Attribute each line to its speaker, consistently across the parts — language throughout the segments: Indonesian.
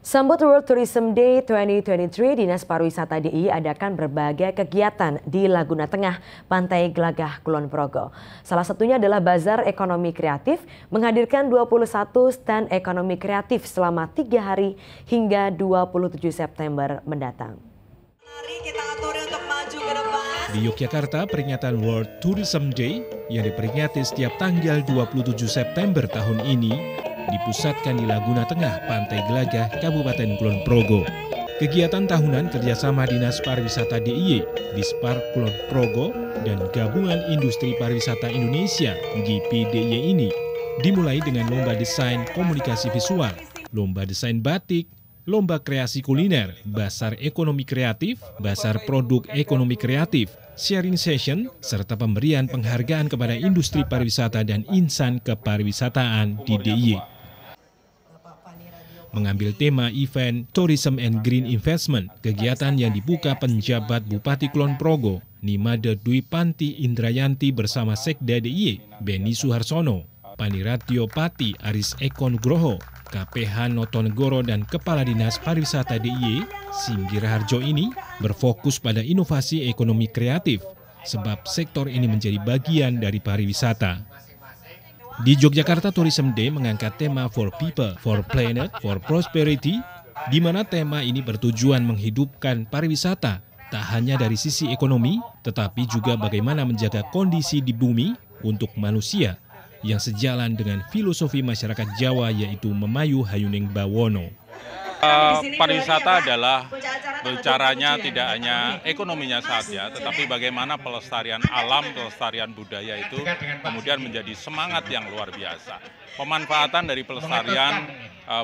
Speaker 1: Sambut World Tourism Day 2023, Dinas Pariwisata DIY adakan berbagai kegiatan di Laguna Tengah, Pantai Glagah, Kulon Progo. Salah satunya adalah Bazar Ekonomi Kreatif, menghadirkan 21 stand ekonomi kreatif selama 3 hari hingga 27 September mendatang.
Speaker 2: Mari kita atur untuk maju ke depan.
Speaker 3: Di Yogyakarta, peringatan World Tourism Day yang diperingati setiap tanggal 27 September tahun ini dipusatkan di Laguna Tengah, Pantai Glagah, Kabupaten Kulon Progo. Kegiatan tahunan kerjasama Dinas Pariwisata DIY, Dispar Kulon Progo, dan Gabungan Industri Pariwisata Indonesia (GIPDIY) ini dimulai dengan lomba desain komunikasi visual, lomba desain batik, lomba kreasi kuliner, basar ekonomi kreatif, basar produk ekonomi kreatif, sharing session, serta pemberian penghargaan kepada industri pariwisata dan insan kepariwisataan di DIY. Mengambil tema event Tourism and Green Investment, kegiatan yang dibuka penjabat Bupati Kulon Progo, Nimade Dwi Panti Indrayanti bersama Sekda DIY, Beni Suharsono, Paniratio Pati Aris Eko Nugroho, KPH Notonegoro dan Kepala Dinas Pariwisata DIY, Singgir Harjo ini berfokus pada inovasi ekonomi kreatif, sebab sektor ini menjadi bagian dari pariwisata. Di Yogyakarta Tourism Day mengangkat tema For People, For Planet, For Prosperity, di mana tema ini bertujuan menghidupkan pariwisata tak hanya dari sisi ekonomi, tetapi juga bagaimana menjaga kondisi di bumi untuk manusia yang sejalan dengan filosofi masyarakat Jawa, yaitu Memayu Hayuning Bawono.
Speaker 4: Pariwisata adalah bicaranya tidak hanya ekonominya saja, tetapi bagaimana pelestarian alam, pelestarian budaya itu kemudian menjadi semangat yang luar biasa. Pemanfaatan dari pelestarian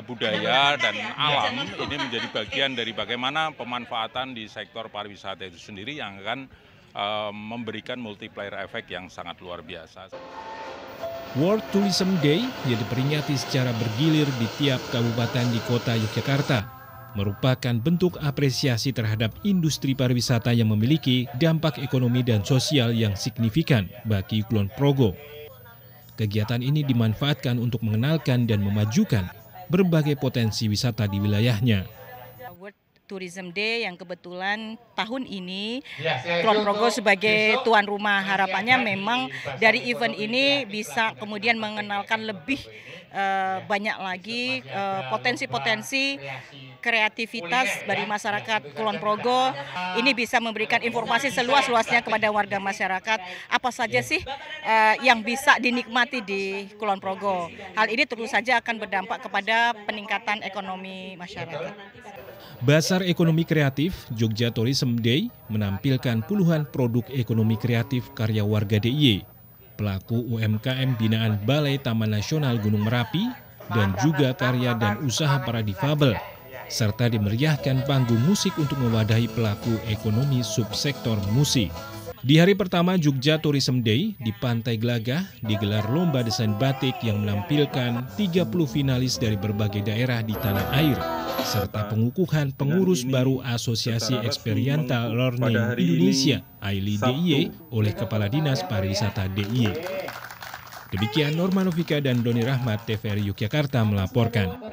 Speaker 4: budaya dan alam ini menjadi bagian dari bagaimana pemanfaatan di sektor pariwisata itu sendiri yang akan memberikan multiplier efek yang sangat luar biasa.
Speaker 3: World Tourism Day yang diperingati secara bergilir di tiap kabupaten di kota Yogyakarta merupakan bentuk apresiasi terhadap industri pariwisata yang memiliki dampak ekonomi dan sosial yang signifikan bagi Kulon Progo. Kegiatan ini dimanfaatkan untuk mengenalkan dan memajukan berbagai potensi wisata di wilayahnya.
Speaker 5: Tourism Day yang kebetulan tahun ini Kulon Progo sebagai tuan rumah, harapannya memang dari event ini bisa kemudian mengenalkan lebih banyak lagi potensi-potensi kreativitas dari masyarakat Kulon Progo. Ini bisa memberikan informasi seluas-luasnya kepada warga masyarakat apa saja sih yang bisa dinikmati di Kulon Progo. Hal ini tentu saja akan berdampak kepada peningkatan ekonomi masyarakat.
Speaker 3: Bazar Ekonomi Kreatif Jogja Tourism Day menampilkan puluhan produk ekonomi kreatif karya warga DIY, pelaku UMKM binaan Balai Taman Nasional Gunung Merapi, dan juga karya dan usaha para difabel, serta dimeriahkan panggung musik untuk mewadahi pelaku ekonomi subsektor musik. Di hari pertama Jogja Tourism Day di Pantai Glagah digelar lomba desain batik yang menampilkan 30 finalis dari berbagai daerah di tanah air, serta pengukuhan pengurus baru Asosiasi Experiential Learning Indonesia (AILI DIY) oleh Kepala Dinas Pariwisata DIY. Demikian Norma Novika dan Doni Rahmat, TVRI Yogyakarta melaporkan.